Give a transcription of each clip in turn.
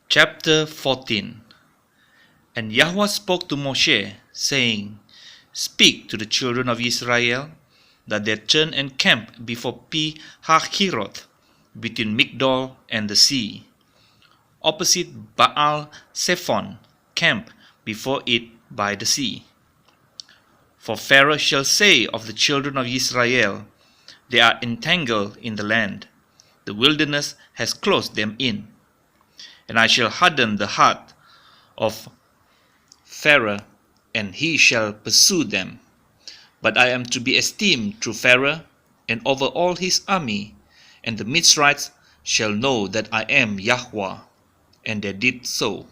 Chapter 14. And Yahweh spoke to Moshe, saying, Speak to the children of Israel, that they turn and camp before Pi-hahiroth, between Migdol and the sea. Opposite Baal-Zephon, camp before it by the sea. For Pharaoh shall say of the children of Israel, They are entangled in the land, the wilderness has closed them in. And I shall harden the heart of Pharaoh, and he shall pursue them. But I am to be esteemed through Pharaoh, and over all his army, and the Mitzrites shall know that I am Yahweh. And they did so.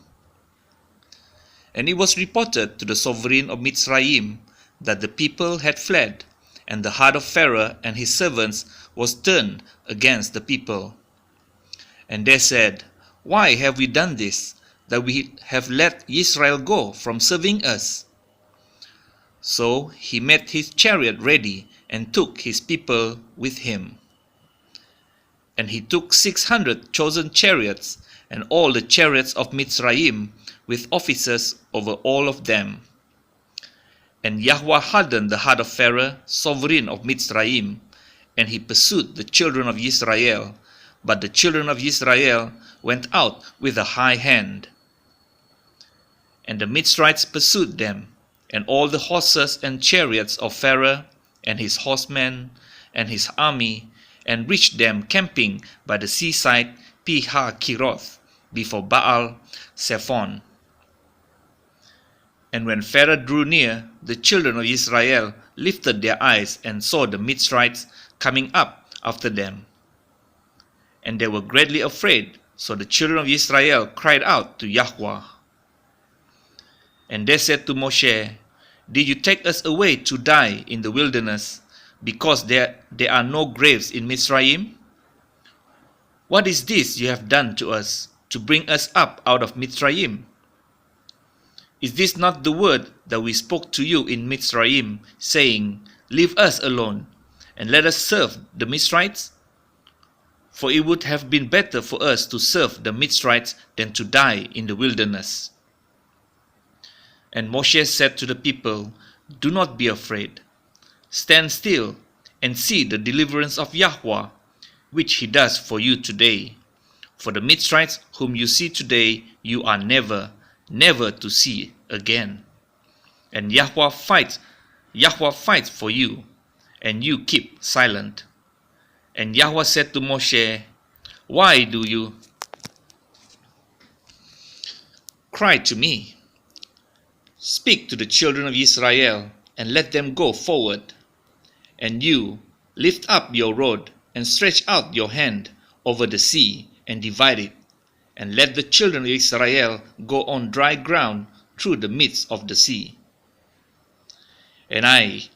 And it was reported to the sovereign of Mitzrayim that the people had fled, and the heart of Pharaoh and his servants was turned against the people. And they said, Why have we done this, that we have let Israel go from serving us? So he made his chariot ready, and took his people with him. And he took 600 chosen chariots, and all the chariots of Mitzrayim, with officers over all of them. And Yahweh hardened the heart of Pharaoh, sovereign of Mitzrayim, and he pursued the children of Israel. But the children of Israel went out with a high hand. And the Mitzrites pursued them, and all the horses and chariots of Pharaoh, and his horsemen, and his army, and reached them camping by the seaside Pi-hahiroth, before Baal-Zephon. And when Pharaoh drew near, the children of Israel lifted their eyes and saw the Mitzrites coming up after them. And they were greatly afraid, so the children of Israel cried out to Yahweh. And they said to Moshe, Did you take us away to die in the wilderness, because there are no graves in Mitzrayim? What is this you have done to us, to bring us up out of Mitzrayim? Is this not the word that we spoke to you in Mitzrayim, saying, Leave us alone, and let us serve the Mitzrites? For it would have been better for us to serve the Mitzrites than to die in the wilderness. And Moshe said to the people, Do not be afraid. Stand still and see the deliverance of Yahweh, which he does for you today. For the Mitzrites whom you see today, you are never to see again. And Yahweh fights for you, and you keep silent. And Yahweh said to Moshe, Why do you cry to me? Speak to the children of Israel, and let them go forward. And you lift up your rod, and stretch out your hand over the sea, and divide it, and let the children of Israel go on dry ground through the midst of the sea. And I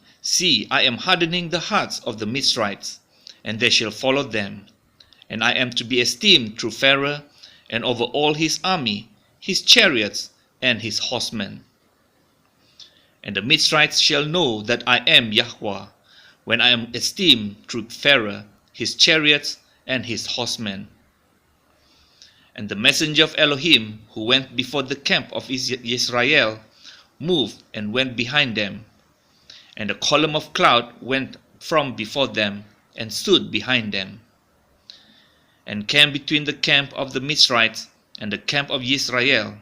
am hardening the hearts of the Mitzrites, and they shall follow them. And I am to be esteemed through Pharaoh, and over all his army, his chariots, and his horsemen. And the Mitzrites shall know that I am Yahweh, when I am esteemed through Pharaoh, his chariots, and his horsemen. And the messenger of Elohim, who went before the camp of Israel, moved and went behind them. And a column of cloud went from before them, and stood behind them, and came between the camp of the Mitzrites and the camp of Israel.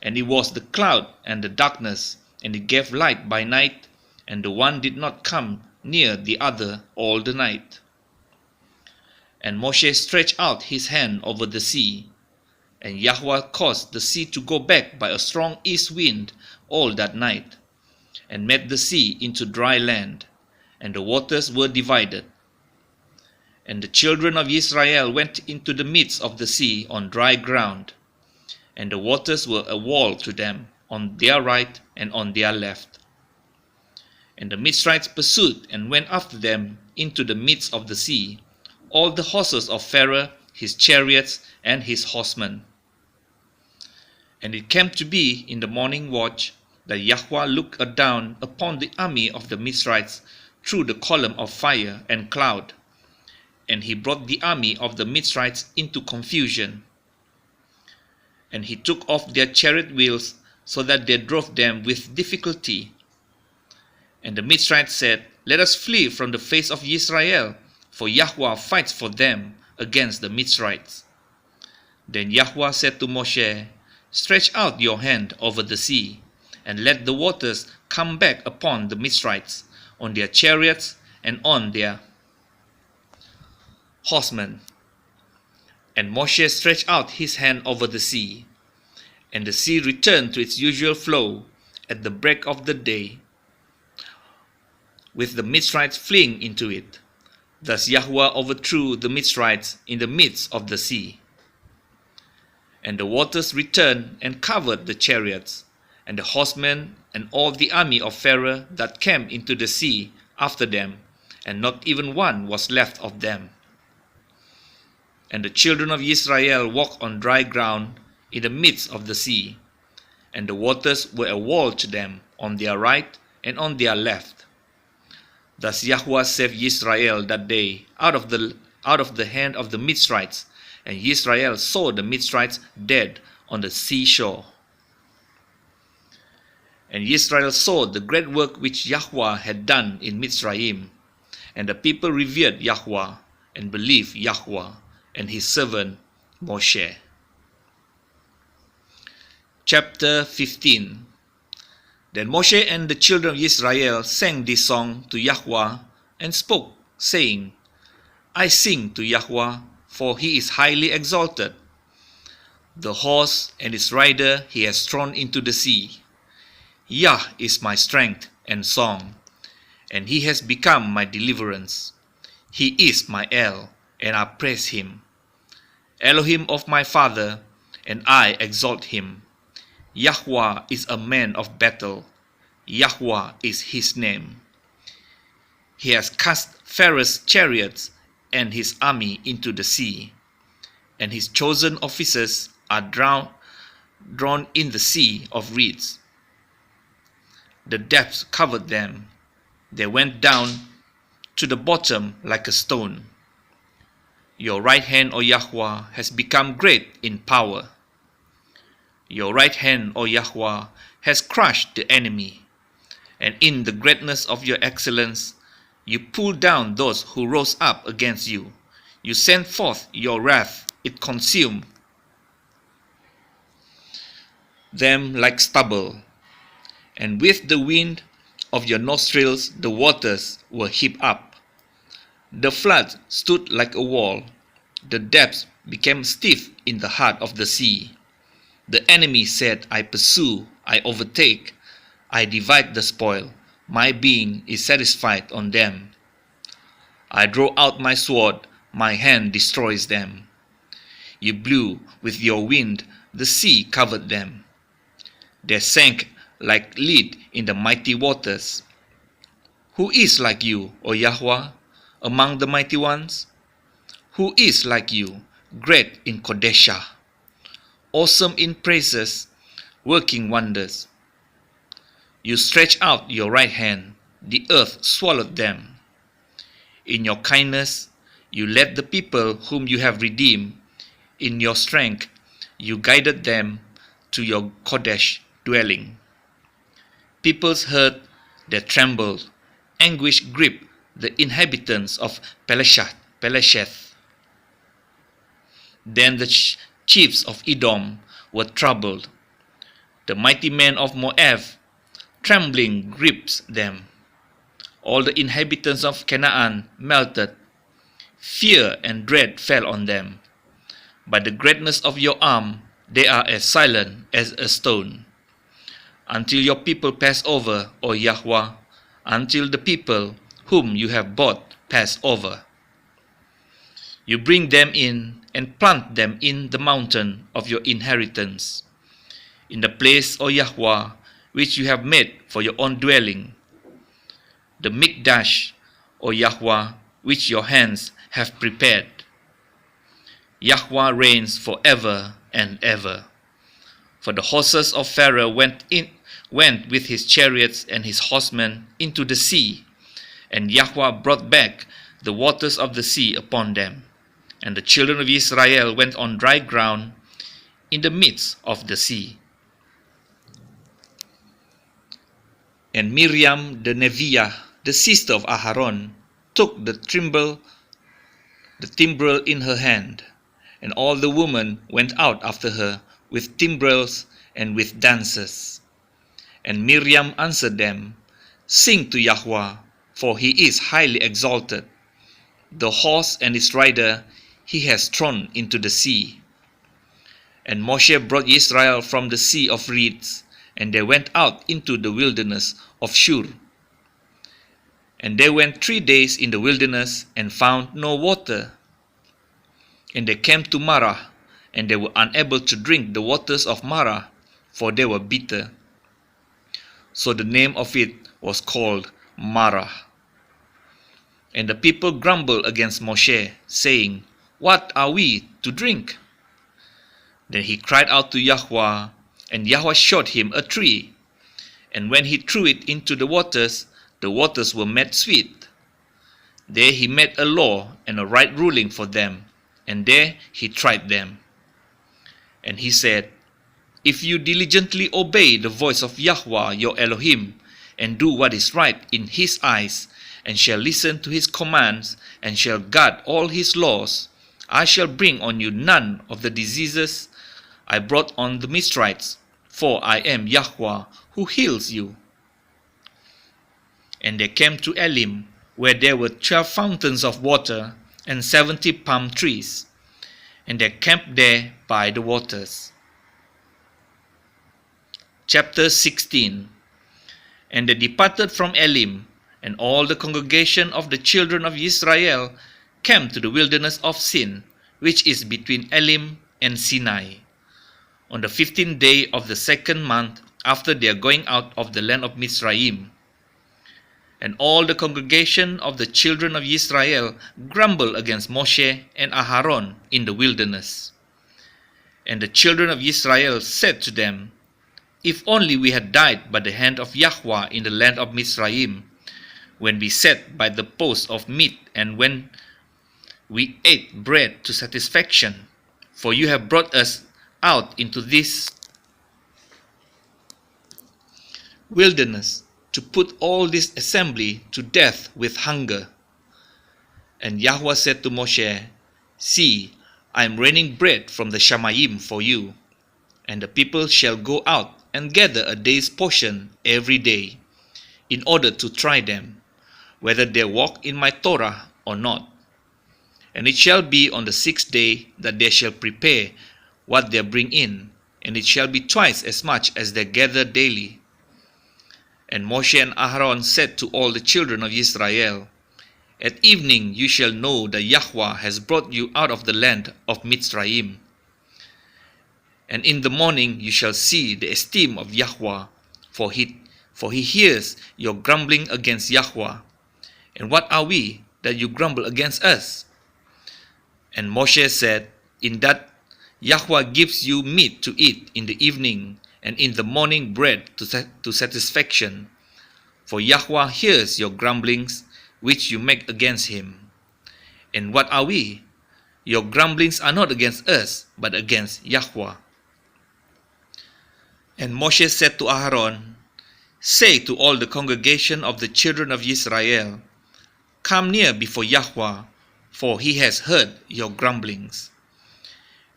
And it was the cloud and the darkness, and it gave light by night, and the one did not come near the other all the night. And Moshe stretched out his hand over the sea, and Yahweh caused the sea to go back by a strong east wind all that night, and made the sea into dry land, and the waters were divided. And the children of Israel went into the midst of the sea on dry ground, and the waters were a wall to them on their right and on their left. And the Mitzrites pursued and went after them into the midst of the sea, all the horses of Pharaoh, his chariots, and his horsemen. And it came to be in the morning watch that Yahweh looked down upon the army of the Mitzrites through the column of fire and cloud, and he brought the army of the Mitzrites into confusion. And he took off their chariot wheels, so that they drove them with difficulty. And the Mitzrites said, Let us flee from the face of Israel, for Yahweh fights for them against the Mitzrites. Then Yahweh said to Moshe, Stretch out your hand over the sea, and let the waters come back upon the Mitzrites, on their chariots and on their horsemen. And Moshe stretched out his hand over the sea, and the sea returned to its usual flow at the break of the day, with the Mitzrites fleeing into it. Thus Yahweh overthrew the Mitzrites in the midst of the sea. And the waters returned and covered the chariots, and the horsemen, and all the army of Pharaoh that came into the sea after them, and not even one was left of them. And the children of Israel walked on dry ground in the midst of the sea, and the waters were a wall to them on their right and on their left. Thus Yahweh saved Israel that day out of the hand of the Mitzrites, and Israel saw the Mitzrites dead on the seashore. And Israel saw the great work which Yahweh had done in Mitzrayim, and the people revered Yahweh and believed Yahweh and his servant Moshe. Chapter 15. Then Moshe and the children of Israel sang this song to Yahweh and spoke, saying, I sing to Yahweh, for he is highly exalted. The horse and its rider he has thrown into the sea. Yah is my strength and song, and he has become my deliverance. He is my El, and I praise him. Elohim of my father, and I exalt him. Yahweh is a man of battle. Yahweh is his name. He has cast Pharaoh's chariots and his army into the sea, and his chosen officers are drawn in the sea of reeds. The depths covered them. They went down to the bottom like a stone. Your right hand, O Yahweh, has become great in power. Your right hand, O Yahweh, has crushed the enemy, and in the greatness of your excellence, you pulled down those who rose up against you. You sent forth your wrath, it consumed them like stubble, and with the wind of your nostrils the waters were heaped up. The flood stood like a wall. The depths became stiff in the heart of the sea. The enemy said, I pursue, I overtake, I divide the spoil. My being is satisfied on them. I draw out my sword, my hand destroys them. You blew with your wind, the sea covered them. They sank like lead in the mighty waters. Who is like you, O Yahweh, among the mighty ones? Who is like you, great in Kodeshah, awesome in praises, working wonders? You stretch out your right hand, the earth swallowed them. In your kindness, you led the people whom you have redeemed. In your strength, you guided them to your Kodesh dwelling. Peoples heard, they trembled. Anguish gripped the inhabitants of Pelesheth. Then the chiefs of Edom were troubled. The mighty men of Moab, trembling gripped them. All the inhabitants of Canaan melted. Fear and dread fell on them. By the greatness of your arm, they are as silent as a stone. Until your people pass over, O Yahweh, until the people whom you have bought pass over. You bring them in and plant them in the mountain of your inheritance, in the place, O Yahweh, which you have made for your own dwelling, the Mikdash, O Yahweh, which your hands have prepared. Yahweh reigns forever and ever. For the horses of Pharaoh went with his chariots and his horsemen into the sea, and Yahweh brought back the waters of the sea upon them. And the children of Israel went on dry ground in the midst of the sea. And Miriam the Neviah, the sister of Aharon, took the timbrel in her hand, and all the women went out after her with timbrels and with dances. And Miriam answered them, Sing to Yahweh, for he is highly exalted. The horse and its rider he has thrown into the sea. And Moshe brought Israel from the sea of reeds, and they went out into the wilderness of Shur. And they went 3 days in the wilderness and found no water. And they came to Marah, and they were unable to drink the waters of Marah, for they were bitter. So the name of it was called Marah. And the people grumbled against Moshe, saying, What are we to drink? Then he cried out to Yahweh, and Yahweh showed him a tree. And when he threw it into the waters were made sweet. There he made a law and a right ruling for them, and there he tried them. And he said, If you diligently obey the voice of Yahweh your Elohim, and do what is right in his eyes, and shall listen to his commands, and shall guard all his laws, I shall bring on you none of the diseases I brought on the Mizrites, for I am Yahweh who heals you. And they came to Elim, where there were 12 fountains of water, and 70 palm trees, and they camped there by the waters. Chapter 16. And they departed from Elim, and all the congregation of the children of Israel came to the wilderness of Sin, which is between Elim and Sinai, on the 15th day of the 2nd month after their going out of the land of Mizraim. And all the congregation of the children of Israel grumbled against Moshe and Aharon in the wilderness. And the children of Israel said to them, If only we had died by the hand of Yahweh in the land of Mizraim, when we sat by the post of meat and when we ate bread to satisfaction, for you have brought us out into this wilderness to put all this assembly to death with hunger. And Yahweh said to Moshe, See, I am raining bread from the Shamayim for you, and the people shall go out and gather a day's portion every day, in order to try them, whether they walk in my Torah or not. And it shall be on the 6th day that they shall prepare what they bring in, and it shall be twice as much as they gather daily. And Moshe and Aharon said to all the children of Israel, At evening you shall know that Yahweh has brought you out of the land of Mitzrayim. And in the morning you shall see the esteem of Yahweh, for he hears your grumbling against Yahweh. And what are we that you grumble against us? And Moshe said, In that Yahweh gives you meat to eat in the evening, and in the morning bread to satisfaction. For Yahweh hears your grumblings which you make against him. And what are we? Your grumblings are not against us, but against Yahweh. And Moshe said to Aharon, Say to all the congregation of the children of Israel, Come near before Yahweh, for he has heard your grumblings.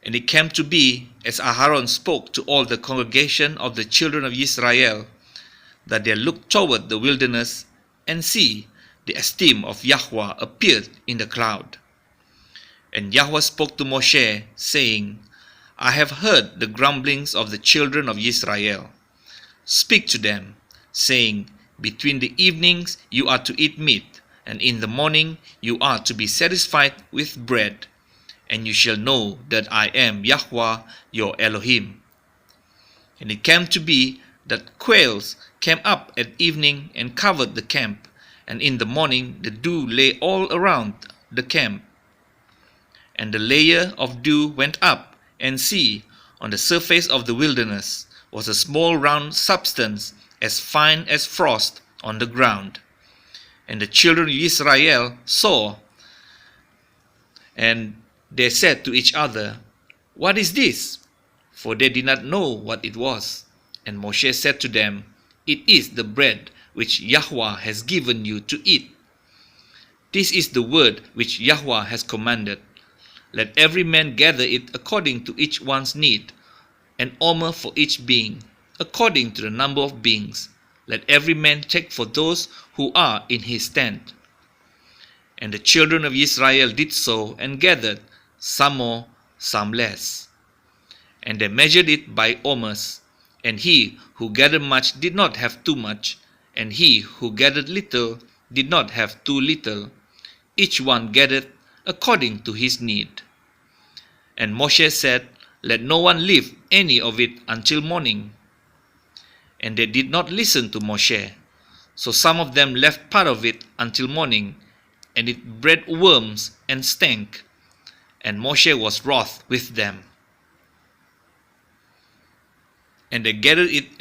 And it came to be, as Aharon spoke to all the congregation of the children of Israel, that they looked toward the wilderness, and see, the esteem of Yahweh appeared in the cloud. And Yahweh spoke to Moshe, saying, I have heard the grumblings of the children of Israel. Speak to them, saying, Between the evenings you are to eat meat, and in the morning you are to be satisfied with bread. And you shall know that I am Yahweh your Elohim. And it came to be that quails came up at evening and covered the camp, and in the morning the dew lay all around the camp. And the layer of dew went up, and see, on the surface of the wilderness was a small round substance as fine as frost on the ground. And the children of Israel saw, and they said to each other, What is this? for they did not know what it was. And Moshe said to them, It is the bread which Yahweh has given you to eat. This is the word which Yahweh has commanded. Let every man gather it according to each one's need, an omer for each being, according to the number of beings. Let every man take for those who are in his tent. And the children of Israel did so and gathered, some more, some less. And they measured it by omers, and he who gathered much did not have too much, and he who gathered little did not have too little. Each one gathered according to his need. And Moshe said, Let no one leave any of it until morning. And they did not listen to Moshe. So some of them left part of it until morning, and it bred worms and stank. And Moshe was wroth with them. And they gathered it